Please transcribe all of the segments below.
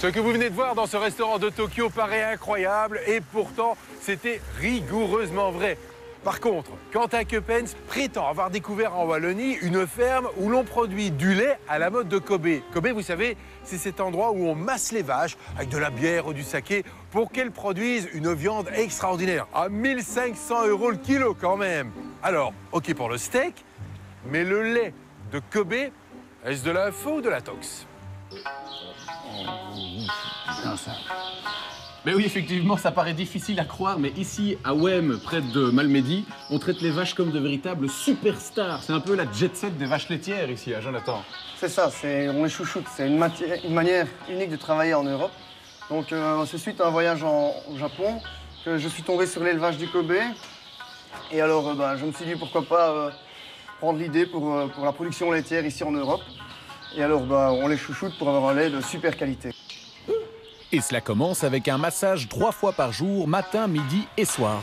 Ce que vous venez de voir dans ce restaurant de Tokyo paraît incroyable et pourtant c'était rigoureusement vrai. Par contre, Quentin Coppens prétend avoir découvert en Wallonie une ferme où l'on produit du lait à la mode de Kobe. Kobe, vous savez, c'est cet endroit où on masse les vaches avec de la bière ou du saké pour qu'elles produisent une viande extraordinaire. À 1 500 € le kilo quand même. Alors, ok pour le steak, mais le lait de Kobe, est-ce de l'info ou de la tox? Mais oui, effectivement, ça paraît difficile à croire, mais ici, à Wem, près de Malmedy, on traite les vaches comme de véritables superstars. C'est un peu la jet set des vaches laitières ici, à Jonathan. C'est ça, on les chouchoute. C'est une manière unique de travailler en Europe. Donc, c'est suite à un voyage au Japon que je suis tombé sur l'élevage du Kobe. Et alors, je me suis dit pourquoi pas prendre l'idée pour la production laitière ici en Europe. Et alors, on les chouchoute pour avoir un lait de super qualité. Et cela commence avec un massage 3 fois par jour, matin, midi et soir.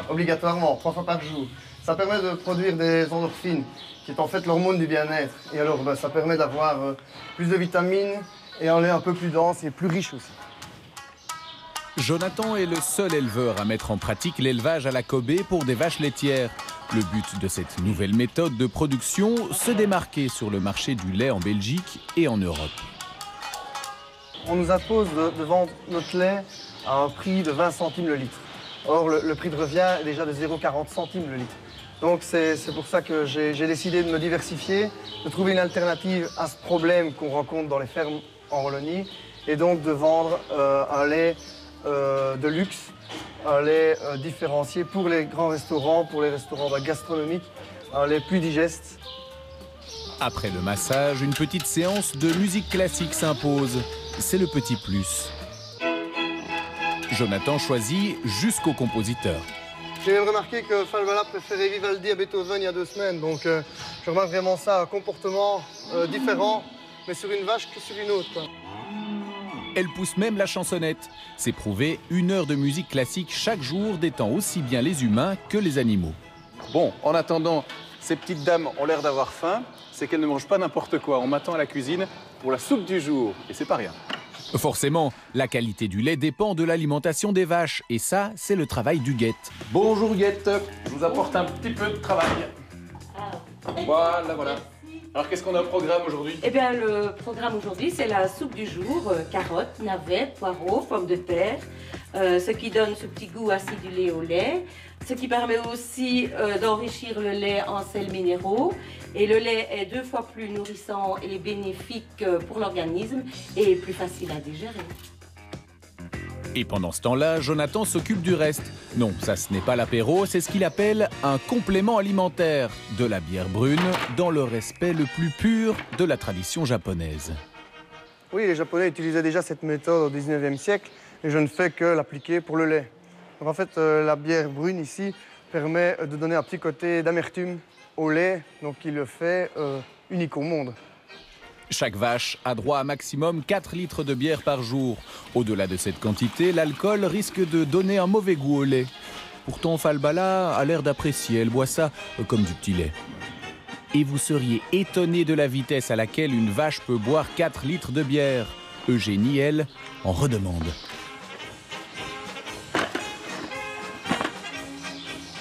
Obligatoirement, 3 fois par jour. Ça permet de produire des endorphines, qui est en fait l'hormone du bien-être. Et alors, ça permet d'avoir plus de vitamines et un lait un peu plus dense et plus riche aussi. Jonathan est le seul éleveur à mettre en pratique l'élevage à la Kobe pour des vaches laitières. Le but de cette nouvelle méthode de production, se démarquer sur le marché du lait en Belgique et en Europe. On nous impose de vendre notre lait à un prix de 20 centimes le litre. Or, le prix de revient est déjà de 0,40 centimes le litre. Donc, c'est pour ça que j'ai décidé de me diversifier, de trouver une alternative à ce problème qu'on rencontre dans les fermes en Wallonie, et donc de vendre un lait de luxe, un lait différencié pour les grands restaurants, pour les restaurants gastronomiques, un lait plus digeste. Après le massage, une petite séance de musique classique s'impose. C'est le petit plus. Jonathan choisit jusqu'au compositeur. J'ai même remarqué que Falvala préférait Vivaldi à Beethoven il y a 2 semaines. Donc je remarque vraiment ça, un comportement différent, mais sur une vache que sur une autre, quoi. Elle pousse même la chansonnette. C'est prouvé, 1 heure de musique classique chaque jour détend aussi bien les humains que les animaux. Bon, en attendant, ces petites dames ont l'air d'avoir faim. C'est qu'elles ne mangent pas n'importe quoi. On m'attend à la cuisine pour la soupe du jour. Et c'est pas rien. Forcément, la qualité du lait dépend de l'alimentation des vaches. Et ça, c'est le travail du guette. Bonjour Guette, je vous apporte un petit peu de travail. Voilà. Alors qu'est-ce qu'on a au programme aujourd'hui? Eh bien, le programme aujourd'hui, c'est la soupe du jour. Carottes, navets, poireaux, pommes de terre. Ce qui donne ce petit goût acidulé au lait. Ce qui permet aussi d'enrichir le lait en sels minéraux. Et le lait est 2 fois plus nourrissant et bénéfique pour l'organisme et plus facile à digérer. Et pendant ce temps-là, Jonathan s'occupe du reste. Non, ça ce n'est pas l'apéro, c'est ce qu'il appelle un complément alimentaire. De la bière brune, dans le respect le plus pur de la tradition japonaise. Oui, les Japonais utilisaient déjà cette méthode au 19e siècle et je ne fais que l'appliquer pour le lait. Donc en fait, la bière brune ici permet de donner un petit côté d'amertume au lait, donc il le fait unique au monde. Chaque vache a droit à maximum 4 litres de bière par jour. Au-delà de cette quantité, l'alcool risque de donner un mauvais goût au lait. Pourtant, Falbala a l'air d'apprécier, elle boit ça comme du petit lait. Et vous seriez étonné de la vitesse à laquelle une vache peut boire 4 litres de bière. Eugénie, elle, en redemande.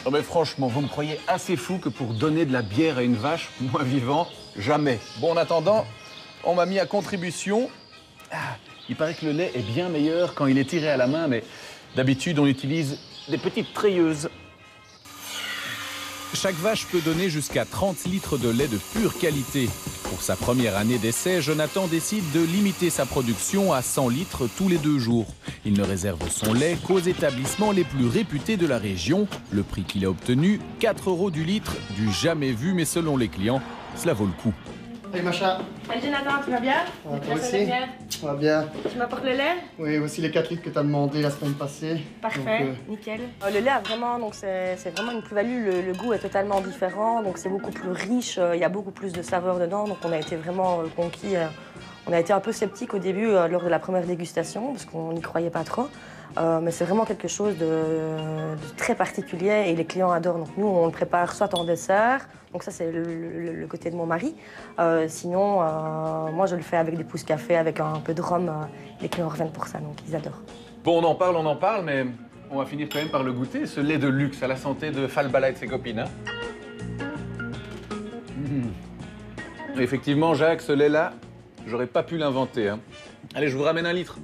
Non mais franchement, vous me croyez assez fou que pour donner de la bière à une vache, moi vivant, jamais. Bon, en attendant, on m'a mis à contribution. Il paraît que le lait est bien meilleur quand il est tiré à la main, mais d'habitude, on utilise des petites treilleuses. Chaque vache peut donner jusqu'à 30 litres de lait de pure qualité. Pour sa première année d'essai, Jonathan décide de limiter sa production à 100 litres tous les 2 jours. Il ne réserve son lait qu'aux établissements les plus réputés de la région. Le prix qu'il a obtenu, 4 € du litre, du jamais vu, mais selon les clients, cela vaut le coup. Hey Macha. Salut Jonathan, tu vas bien? Toi aussi? Ça va bien. Tu m'apportes le lait? Oui, voici les 4 litres que tu as demandé la semaine passée. Parfait, Donc, nickel. Le lait a vraiment, donc c'est vraiment une plus-value. Le goût est totalement différent, donc c'est beaucoup plus riche. Il y a beaucoup plus de saveurs dedans, donc on a été vraiment conquis On a été un peu sceptiques au début lors de la première dégustation, parce qu'on n'y croyait pas trop. Mais c'est vraiment quelque chose de très particulier et les clients adorent. Donc nous, on le prépare soit en dessert, donc ça c'est le côté de mon mari. Sinon, moi je le fais avec des pousses café, avec un peu de rhum. Les clients reviennent pour ça, donc ils adorent. Bon, on en parle, mais on va finir quand même par le goûter, ce lait de luxe à la santé de Falbala et de ses copines. Hein. Effectivement, Jacques, ce lait-là, j'aurais pas pu l'inventer. Hein. Allez, je vous ramène un litre.